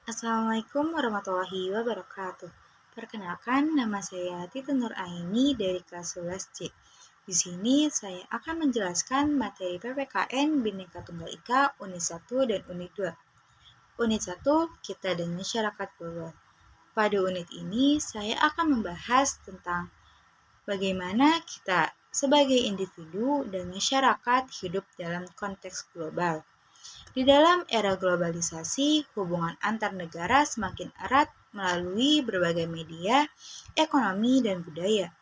Assalamualaikum warahmatullahi wabarakatuh. Perkenalkan, nama saya Titi Nur Aini dari kelas 11C. Di sini saya akan menjelaskan materi PPKN Bhinneka Tunggal Ika Unit 1 dan Unit 2. Unit 1, Kita dan Masyarakat Global. Pada unit ini, saya akan membahas tentang bagaimana kita sebagai individu dan masyarakat hidup dalam konteks global. Di dalam era globalisasi, hubungan antar negara semakin erat melalui berbagai media, ekonomi, dan budaya.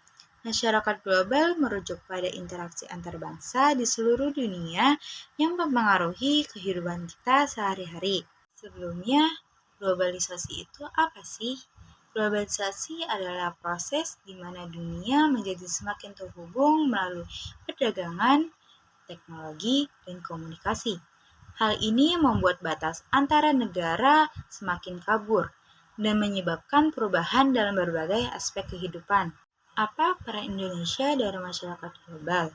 Masyarakat global merujuk pada interaksi antar bangsa di seluruh dunia yang mempengaruhi kehidupan kita sehari-hari. Sebelumnya, globalisasi itu apa sih? Globalisasi adalah proses di mana dunia menjadi semakin terhubung melalui perdagangan, teknologi, dan komunikasi. Hal ini membuat batas antara negara semakin kabur dan menyebabkan perubahan dalam berbagai aspek kehidupan. Apa peran Indonesia dalam masyarakat global?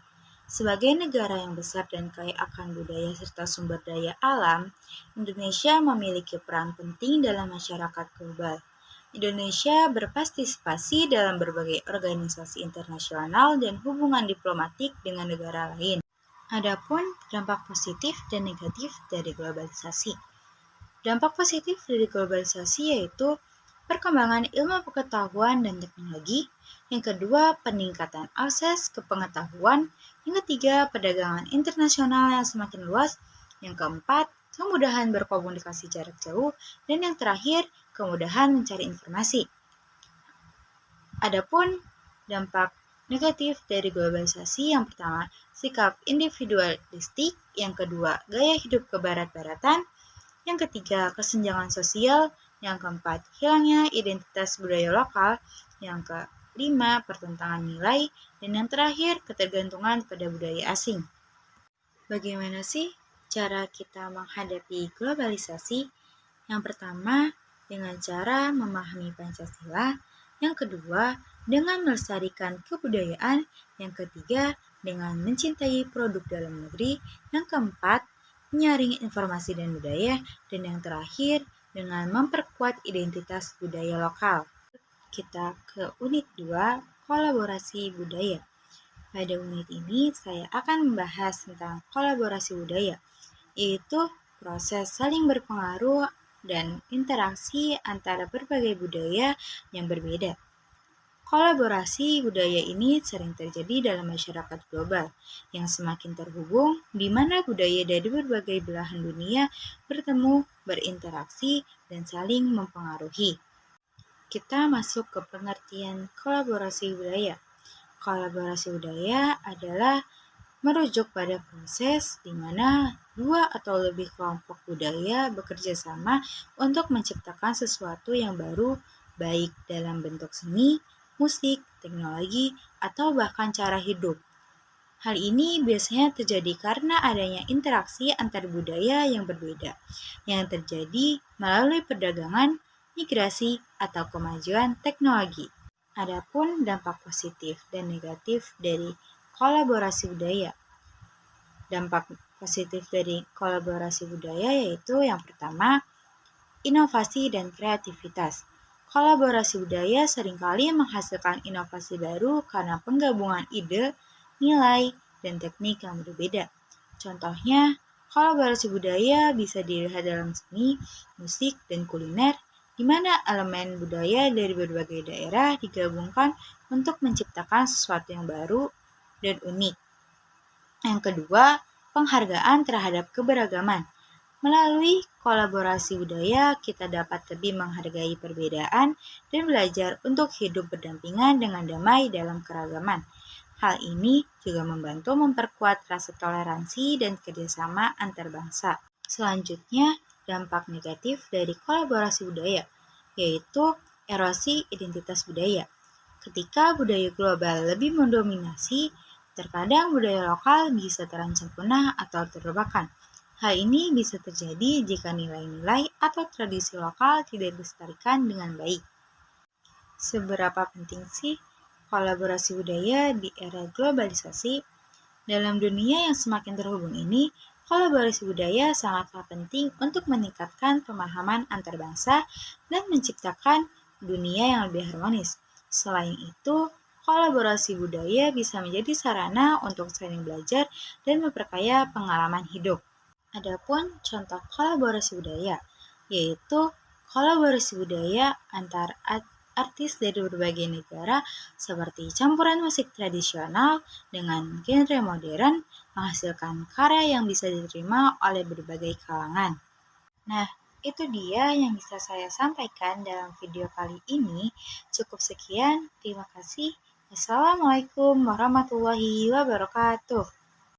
Sebagai negara yang besar dan kaya akan budaya serta sumber daya alam, Indonesia memiliki peran penting dalam masyarakat global. Indonesia berpartisipasi dalam berbagai organisasi internasional dan hubungan diplomatik dengan negara lain. Adapun dampak positif dan negatif dari globalisasi. Dampak positif dari globalisasi yaitu perkembangan ilmu pengetahuan dan teknologi. Yang kedua, peningkatan akses ke pengetahuan. Yang ketiga, perdagangan internasional yang semakin luas. Yang keempat, kemudahan berkomunikasi jarak jauh. Dan yang terakhir, kemudahan mencari informasi. Adapun dampak negatif dari globalisasi yang pertama, sikap individualistik, yang kedua, gaya hidup kebarat-baratan, yang ketiga, kesenjangan sosial, yang keempat, hilangnya identitas budaya lokal, yang kelima, pertentangan nilai, dan yang terakhir, ketergantungan pada budaya asing. Bagaimana sih cara kita menghadapi globalisasi? Yang pertama, dengan cara memahami Pancasila. Yang kedua, dengan melestarikan kebudayaan. Yang ketiga, dengan mencintai produk dalam negeri. Yang keempat, menyaring informasi dan budaya. Dan yang terakhir, dengan memperkuat identitas budaya lokal. Kita ke unit 2, kolaborasi budaya. Pada unit ini, saya akan membahas tentang kolaborasi budaya, yaitu proses saling berpengaruh dan interaksi antara berbagai budaya yang berbeda. Kolaborasi budaya ini sering terjadi dalam masyarakat global yang semakin terhubung, di mana budaya dari berbagai belahan dunia bertemu, berinteraksi, dan saling mempengaruhi. Kita masuk ke pengertian kolaborasi budaya. Kolaborasi budaya adalah merujuk pada proses di mana dua atau lebih kelompok budaya bekerja sama untuk menciptakan sesuatu yang baru, baik dalam bentuk seni, musik, teknologi, atau bahkan cara hidup. Hal ini biasanya terjadi karena adanya interaksi antar budaya yang berbeda, yang terjadi melalui perdagangan, migrasi, atau kemajuan teknologi. Adapun dampak positif dan negatif dari kolaborasi budaya. Dampak positif dari kolaborasi budaya yaitu yang pertama, inovasi dan kreativitas. Kolaborasi budaya seringkali menghasilkan inovasi baru karena penggabungan ide, nilai, dan teknik yang berbeda. Contohnya, kolaborasi budaya bisa dilihat dalam seni, musik, dan kuliner, di mana elemen budaya dari berbagai daerah digabungkan untuk menciptakan sesuatu yang baru dan unik. Yang kedua, penghargaan terhadap keberagaman. Melalui kolaborasi budaya, kita dapat lebih menghargai perbedaan dan belajar untuk hidup berdampingan dengan damai dalam keragaman. Hal ini juga membantu memperkuat rasa toleransi dan kerjasama antar bangsa. Selanjutnya, dampak negatif dari kolaborasi budaya, yaitu erosi identitas budaya. Ketika budaya global lebih mendominasi, terkadang budaya lokal bisa terancam punah atau terlupakan. Hal ini bisa terjadi jika nilai-nilai atau tradisi lokal tidak dilestarikan dengan baik. Seberapa penting sih kolaborasi budaya di era globalisasi? Dalam dunia yang semakin terhubung ini, Kolaborasi budaya sangatlah penting untuk meningkatkan pemahaman antar bangsa dan menciptakan dunia yang lebih harmonis. Selain itu, kolaborasi budaya bisa menjadi sarana untuk saling belajar dan memperkaya pengalaman hidup. Adapun contoh kolaborasi budaya, yaitu kolaborasi budaya antar artis dari berbagai negara seperti campuran musik tradisional dengan genre modern menghasilkan karya yang bisa diterima oleh berbagai kalangan. Nah, itu dia yang bisa saya sampaikan dalam video kali ini. Cukup sekian, terima kasih. Wassalamualaikum warahmatullahi wabarakatuh.